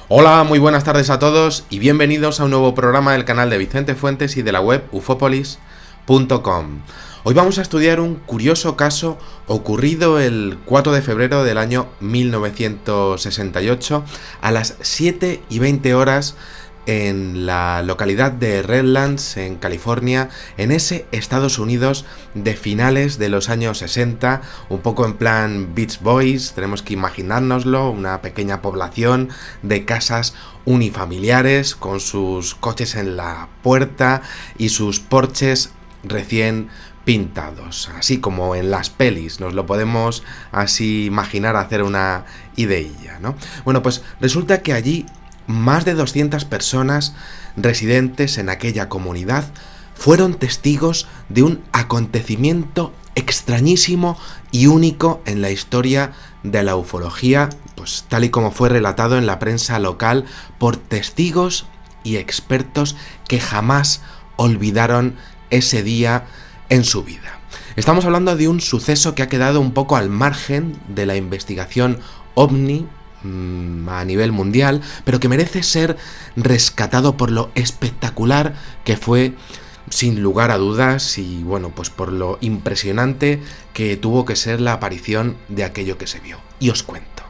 Hola, muy buenas tardes a todos y bienvenidos a un nuevo programa del canal de Vicente Fuentes y de la web ufopolis.com. Hoy vamos a estudiar un curioso caso ocurrido el 4 de febrero del año 1968 a las 7:20 horas en la localidad de Redlands, en California, en ese Estados Unidos de finales de los años 60, un poco en plan Beach Boys. Tenemos que imaginárnoslo, una pequeña población de casas unifamiliares con sus coches en la puerta y sus porches recién pintados, así como en las pelis, nos lo podemos así imaginar, hacer una ideilla, ¿no? Bueno, pues resulta que allí más de 200 personas residentes en aquella comunidad fueron testigos de un acontecimiento extrañísimo y único en la historia de la ufología, pues tal y como fue relatado en la prensa local por testigos y expertos que jamás olvidaron ese día en su vida. Estamos hablando de un suceso que ha quedado un poco al margen de la investigación OVNI a nivel mundial, pero que merece ser rescatado por lo espectacular que fue, sin lugar a dudas, y bueno, pues por lo impresionante que tuvo que ser la aparición de aquello que se vio. Y os cuento.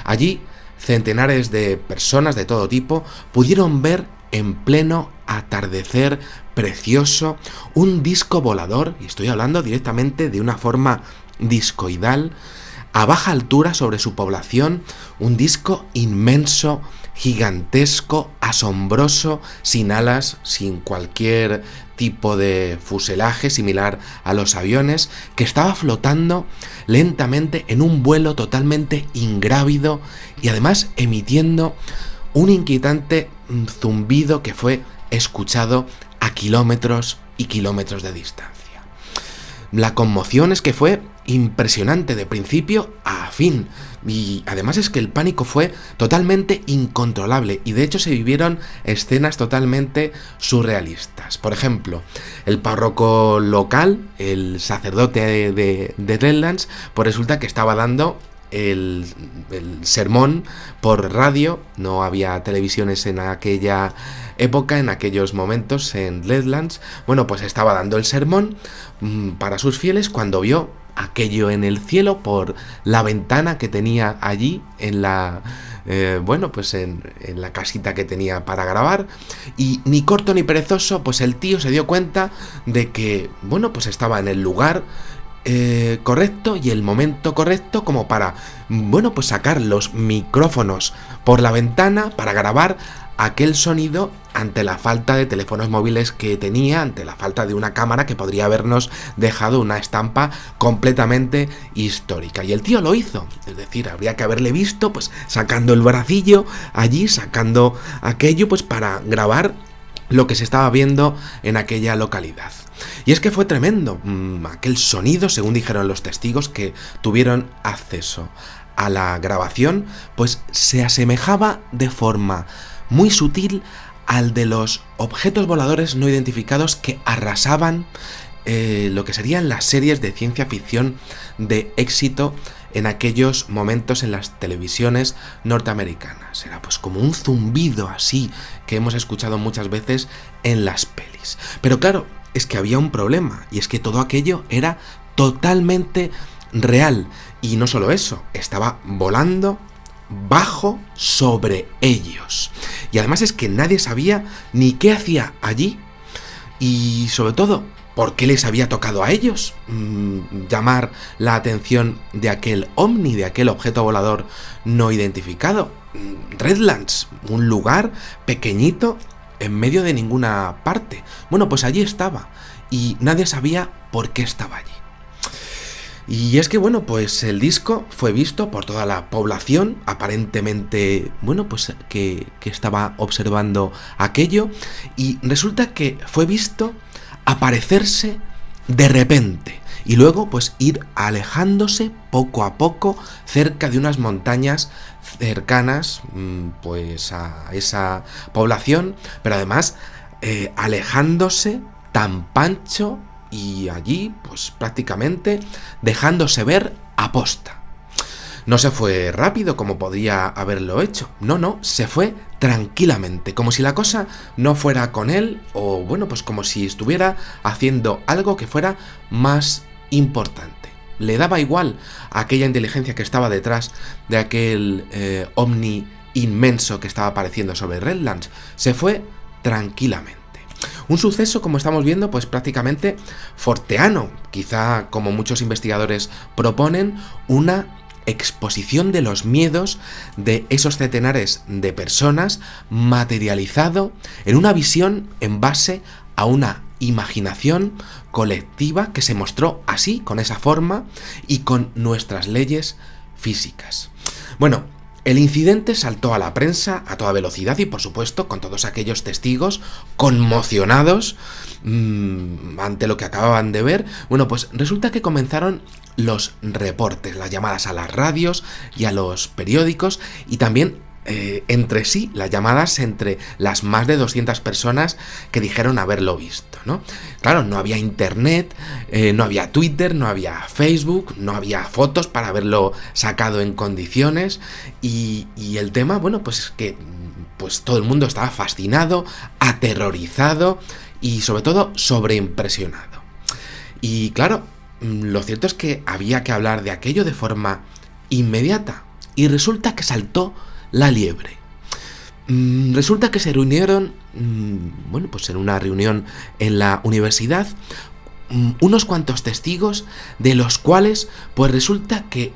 Allí, centenares de personas de todo tipo pudieron ver en pleno atardecer precioso un disco volador, y estoy hablando directamente de una forma discoidal, a baja altura sobre su población, un disco inmenso, gigantesco, asombroso, sin alas, sin cualquier tipo de fuselaje similar a los aviones, que estaba flotando lentamente en un vuelo totalmente ingrávido y además emitiendo un inquietante zumbido que fue escuchado a kilómetros y kilómetros de distancia. La conmoción es que fue impresionante de principio a fin, y además es que el pánico fue totalmente incontrolable y de hecho se vivieron escenas totalmente surrealistas. Por ejemplo, el párroco local, el sacerdote de Redlands, pues resulta que estaba dando el sermón por radio. No había televisiones en aquella época, en aquellos momentos en Redlands. Bueno, pues estaba dando el sermón para sus fieles cuando vio aquello en el cielo por la ventana que tenía allí en la en la casita que tenía para grabar, y ni corto ni perezoso, pues el tío se dio cuenta de que, bueno, pues estaba en el lugar correcto y el momento correcto como para, bueno, pues sacar los micrófonos por la ventana para grabar aquel sonido ante la falta de teléfonos móviles que tenía, ante la falta de una cámara que podría habernos dejado una estampa completamente histórica. Y el tío lo hizo, es decir, habría que haberle visto pues sacando el bracillo allí, sacando aquello pues para grabar lo que se estaba viendo en aquella localidad. Y es que fue tremendo, aquel sonido, según dijeron los testigos que tuvieron acceso a la grabación, pues se asemejaba de forma muy sutil al de los objetos voladores no identificados que arrasaban lo que serían las series de ciencia ficción de éxito en aquellos momentos en las televisiones norteamericanas. Era pues como un zumbido así que hemos escuchado muchas veces en las pelis. Pero claro, es que había un problema, y es que todo aquello era totalmente real. Y no solo eso, estaba volando bajo sobre ellos. Y además es que nadie sabía ni qué hacía allí, y sobre todo, ¿por qué les había tocado a ellos llamar la atención de aquel ovni, de aquel objeto volador no identificado? Redlands, un lugar pequeñito en medio de ninguna parte. Bueno, pues allí estaba y nadie sabía por qué estaba allí. Y es que, bueno, pues el disco fue visto por toda la población, aparentemente, bueno, pues que estaba observando aquello, y resulta que fue visto aparecerse de repente y luego pues ir alejándose poco a poco cerca de unas montañas cercanas pues a esa población, pero además alejándose tan pancho y allí pues prácticamente dejándose ver aposta. No se fue rápido como podría haberlo hecho. No, no, se fue tranquilamente, como si la cosa no fuera con él, o bueno, pues como si estuviera haciendo algo que fuera más importante. Le daba igual a aquella inteligencia que estaba detrás de aquel ovni inmenso que estaba apareciendo sobre Redlands. Se fue tranquilamente. Un suceso, como estamos viendo, pues prácticamente forteano. Quizá, como muchos investigadores proponen, una exposición de los miedos de esos centenares de personas materializado en una visión en base a una imaginación colectiva que se mostró así, con esa forma y con nuestras leyes físicas. Bueno, el incidente saltó a la prensa a toda velocidad y, por supuesto, con todos aquellos testigos conmocionados ante lo que acababan de ver. Bueno, pues resulta que comenzaron los reportes, las llamadas a las radios y a los periódicos, y también entre sí, las llamadas entre las más de 200 personas que dijeron haberlo visto, ¿no? Claro, no había internet, no había Twitter, no había Facebook, no había fotos para haberlo sacado en condiciones, y el tema, bueno, pues que pues todo el mundo estaba fascinado, aterrorizado y sobre todo sobreimpresionado. Y claro, lo cierto es que había que hablar de aquello de forma inmediata, y resulta que saltó la liebre. Resulta que se reunieron, bueno, pues en una reunión en la universidad, unos cuantos testigos, de los cuales, pues resulta que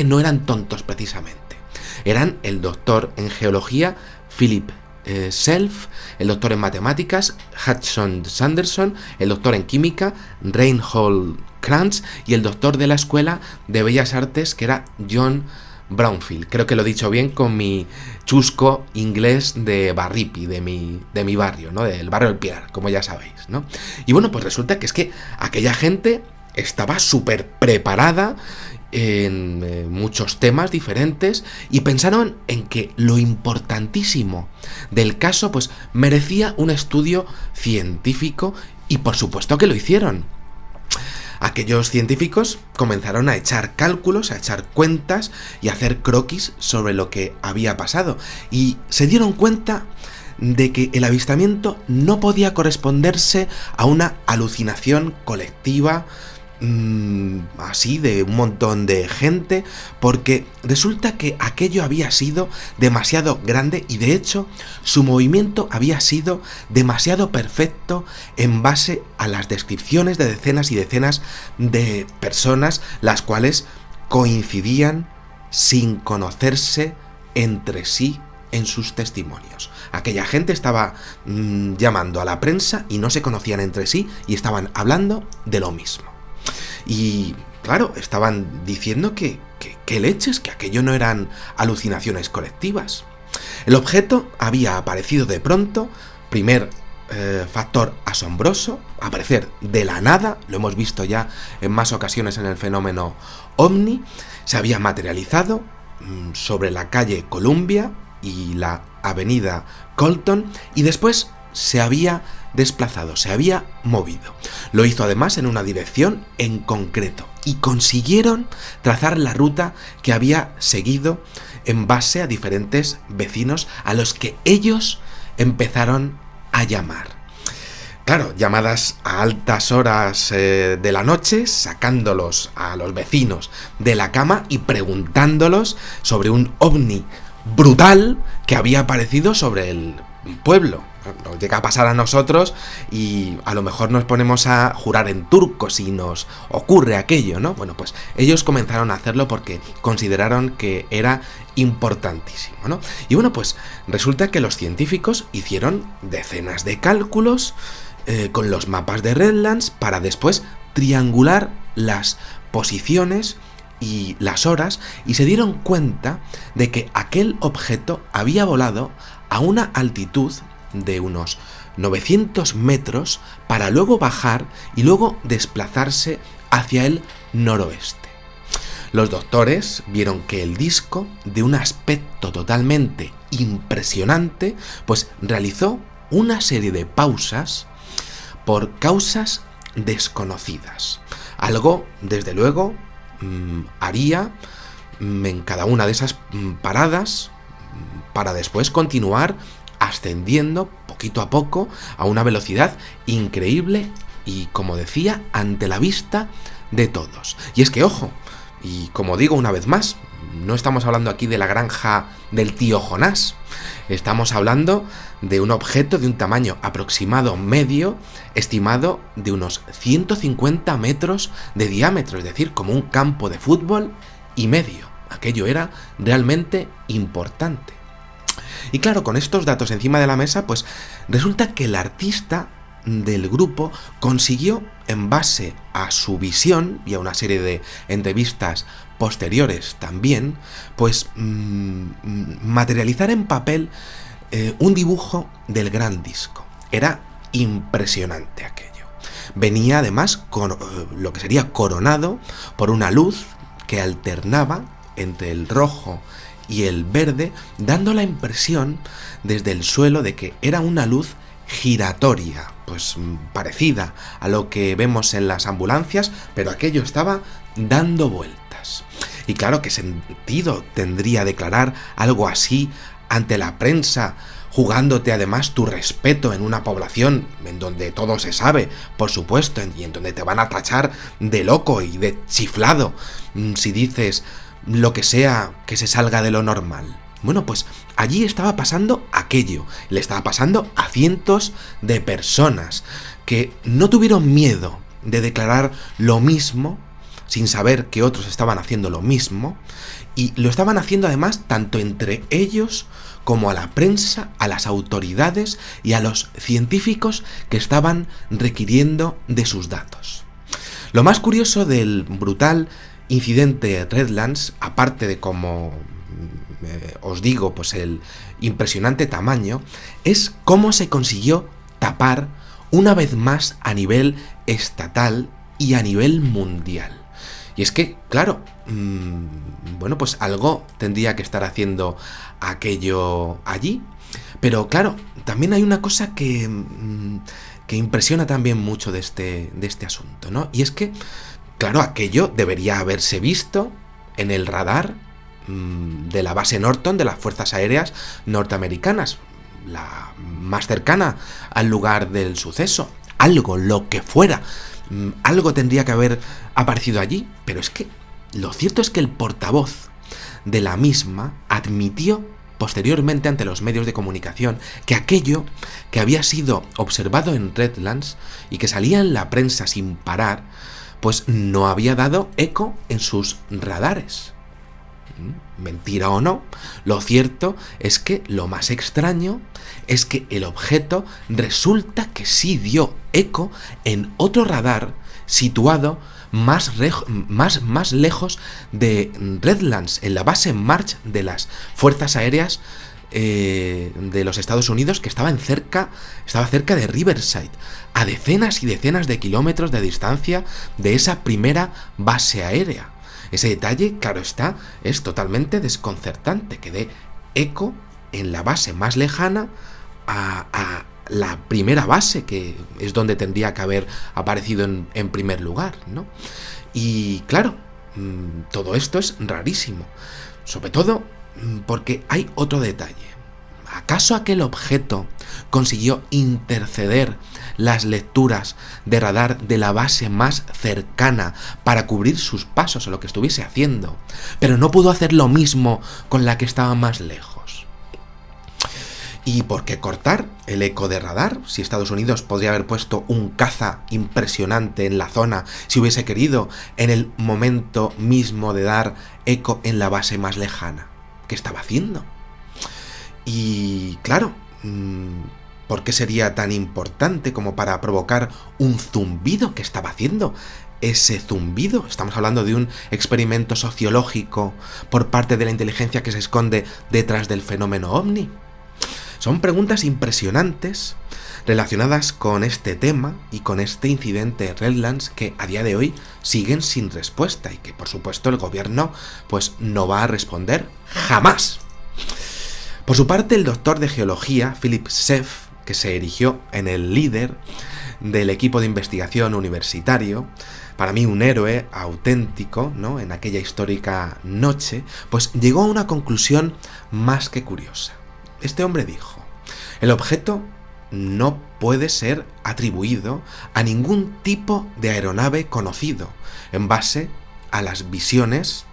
no eran tontos precisamente. Eran el doctor en geología, Philip Self, el doctor en matemáticas, Hudson Sanderson, el doctor en química, Reinhold Kranz, y el doctor de la Escuela de Bellas Artes, que era John Brownfield. Creo que lo he dicho bien con mi chusco inglés de Barripi, de mi barrio, ¿no? Del barrio del Pilar, como ya sabéis, ¿no? Y bueno, pues resulta que es que aquella gente estaba súper preparada en muchos temas diferentes, y pensaron en que lo importantísimo del caso pues merecía un estudio científico, y por supuesto que lo hicieron. Aquellos científicos comenzaron a echar cálculos, a echar cuentas y a hacer croquis sobre lo que había pasado, y se dieron cuenta de que el avistamiento no podía corresponderse a una alucinación colectiva así de un montón de gente, porque resulta que aquello había sido demasiado grande, y de hecho su movimiento había sido demasiado perfecto en base a las descripciones de decenas y decenas de personas, las cuales coincidían sin conocerse entre sí en sus testimonios. Aquella gente estaba llamando a la prensa y no se conocían entre sí, y estaban hablando de lo mismo. Y claro, estaban diciendo que leches, que aquello no eran alucinaciones colectivas. El objeto había aparecido de pronto, primer factor asombroso, aparecer de la nada, lo hemos visto ya en más ocasiones en el fenómeno OVNI, se había materializado sobre la calle Columbia y la avenida Colton, y después se había desplazado, se había movido. Lo hizo además en una dirección en concreto, y consiguieron trazar la ruta que había seguido en base a diferentes vecinos a los que ellos empezaron a llamar. Claro, llamadas a altas horas de la noche, sacándolos a los vecinos de la cama y preguntándolos sobre un ovni brutal que había aparecido sobre el pueblo. Nos llega a pasar a nosotros y a lo mejor nos ponemos a jurar en turco si nos ocurre aquello, ¿no? Bueno, pues ellos comenzaron a hacerlo porque consideraron que era importantísimo, ¿no? Y bueno, pues resulta que los científicos hicieron decenas de cálculos con los mapas de Redlands para después triangular las posiciones y las horas, y se dieron cuenta de que aquel objeto había volado a una altitud de unos 900 metros para luego bajar y luego desplazarse hacia el noroeste. Los doctores vieron que el disco, de un aspecto totalmente impresionante, pues realizó una serie de pausas por causas desconocidas. Algo, desde luego, haría en cada una de esas paradas para después continuar ascendiendo poquito a poco a una velocidad increíble y, como decía, ante la vista de todos. Y es que, ojo, y como digo una vez más, no estamos hablando aquí de la granja del tío Jonás. Estamos hablando de un objeto de un tamaño aproximado medio, estimado de unos 150 metros de diámetro, es decir, como un campo de fútbol y medio. Aquello era realmente importante. Y claro, con estos datos encima de la mesa, pues resulta que el artista del grupo consiguió, en base a su visión y a una serie de entrevistas posteriores también, pues materializar en papel un dibujo del gran disco. Era impresionante aquello. Venía además con lo que sería coronado por una luz que alternaba entre el rojo y el verde, dando la impresión desde el suelo de que era una luz giratoria, pues parecida a lo que vemos en las ambulancias, pero aquello estaba dando vueltas. Y claro, ¿qué sentido tendría declarar algo así ante la prensa, jugándote además tu respeto en una población en donde todo se sabe, por supuesto, y en donde te van a tachar de loco y de chiflado si dices lo que sea que se salga de lo normal? Bueno, pues allí estaba pasando aquello, le estaba pasando a cientos de personas que no tuvieron miedo de declarar lo mismo, sin saber que otros estaban haciendo lo mismo, y lo estaban haciendo además tanto entre ellos como a la prensa, a las autoridades y a los científicos que estaban requiriendo de sus datos. Lo más curioso del brutal incidente Redlands, aparte de, como os digo, pues el impresionante tamaño, es cómo se consiguió tapar una vez más a nivel estatal y a nivel mundial. Y es que, claro, bueno, pues algo tendría que estar haciendo aquello allí. Pero claro, también hay una cosa que impresiona también mucho de este asunto, ¿no? Y es que, claro, aquello debería haberse visto en el radar de la base Norton de las Fuerzas Aéreas norteamericanas, la más cercana al lugar del suceso. Algo, lo que fuera, algo tendría que haber aparecido allí, pero es que lo cierto es que el portavoz de la misma admitió posteriormente ante los medios de comunicación que aquello que había sido observado en Redlands y que salía en la prensa sin parar, pues no había dado eco en sus radares. Mentira o no, lo cierto es que lo más extraño es que el objeto resulta que sí dio eco en otro radar situado más lejos de Redlands, en la base March de las Fuerzas Aéreas de los Estados Unidos, que estaba cerca de Riverside, a decenas y decenas de kilómetros de distancia de esa primera base aérea. Ese detalle, claro está, es totalmente desconcertante, que dé eco en la base más lejana a la primera base, que es donde tendría que haber aparecido en primer lugar, ¿no? Y claro, todo esto es rarísimo, sobre todo porque hay otro detalle. ¿Acaso aquel objeto consiguió interceder las lecturas de radar de la base más cercana para cubrir sus pasos o lo que estuviese haciendo, pero no pudo hacer lo mismo con la que estaba más lejos? ¿Y por qué cortar el eco de radar? Si Estados Unidos podría haber puesto un caza impresionante en la zona si hubiese querido, en el momento mismo de dar eco en la base más lejana. ¿Qué estaba haciendo? Y claro, ¿por qué sería tan importante como para provocar un zumbido? ¿Qué estaba haciendo ese zumbido? Estamos hablando de un experimento sociológico por parte de la inteligencia que se esconde detrás del fenómeno ovni. Son preguntas impresionantes relacionadas con este tema y con este incidente Redlands que a día de hoy siguen sin respuesta y que por supuesto el gobierno pues no va a responder jamás. Por su parte, el doctor de geología, Philip Seff, que se erigió en el líder del equipo de investigación universitario, para mí un héroe auténtico, ¿no?, en aquella histórica noche, pues llegó a una conclusión más que curiosa. Este hombre dijo: el objeto no puede ser atribuido a ningún tipo de aeronave conocido, en base a las visiones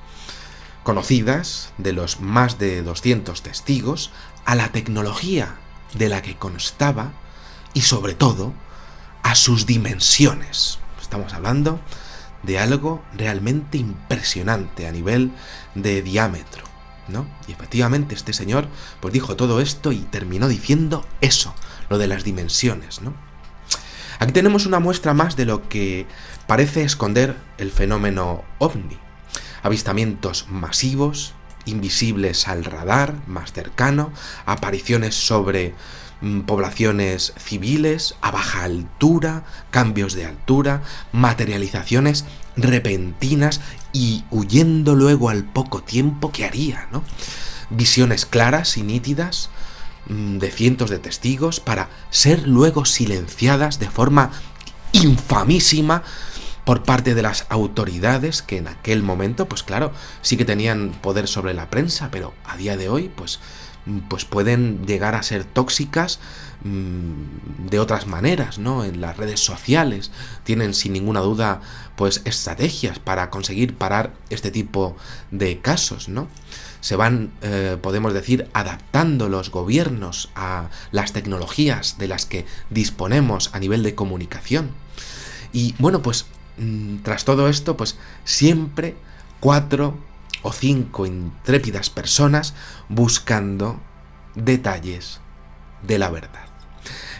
conocidas de los más de 200 testigos, a la tecnología de la que constaba y sobre todo a sus dimensiones. Estamos hablando de algo realmente impresionante a nivel de diámetro, ¿no? Y efectivamente este señor pues dijo todo esto y terminó diciendo eso, lo de las dimensiones, ¿no? Aquí tenemos una muestra más de lo que parece esconder el fenómeno ovni. Avistamientos masivos, invisibles al radar más cercano, apariciones sobre poblaciones civiles a baja altura, cambios de altura, materializaciones repentinas y huyendo luego al poco tiempo, ¿qué haría, no? Visiones claras y nítidas de cientos de testigos para ser luego silenciadas de forma infamísima por parte de las autoridades que en aquel momento, pues claro, sí que tenían poder sobre la prensa, pero a día de hoy, pues pueden llegar a ser tóxicas de otras maneras, ¿no? En las redes sociales tienen sin ninguna duda pues estrategias para conseguir parar este tipo de casos, ¿no? Se van, podemos decir, adaptando los gobiernos a las tecnologías de las que disponemos a nivel de comunicación. Y bueno, pues tras todo esto, pues siempre 4 o 5 intrépidas personas buscando detalles de la verdad.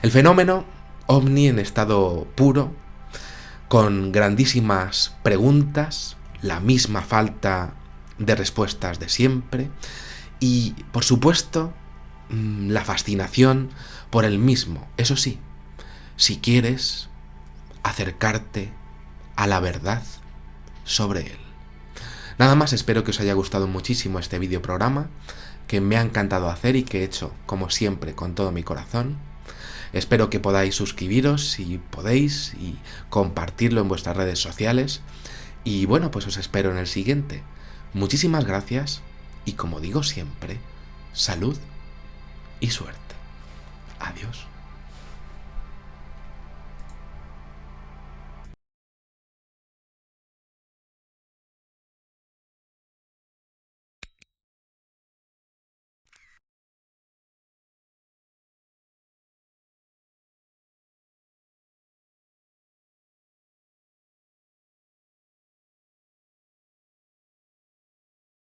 El fenómeno ovni en estado puro, con grandísimas preguntas, la misma falta de respuestas de siempre y, por supuesto, la fascinación por el mismo. Eso sí, si quieres acercarte a la verdad sobre él. Nada más, espero que os haya gustado muchísimo este videoprograma, que me ha encantado hacer y que he hecho, como siempre, con todo mi corazón. Espero que podáis suscribiros si podéis y compartirlo en vuestras redes sociales. Y bueno, pues os espero en el siguiente. Muchísimas gracias y, como digo siempre, salud y suerte. Adiós.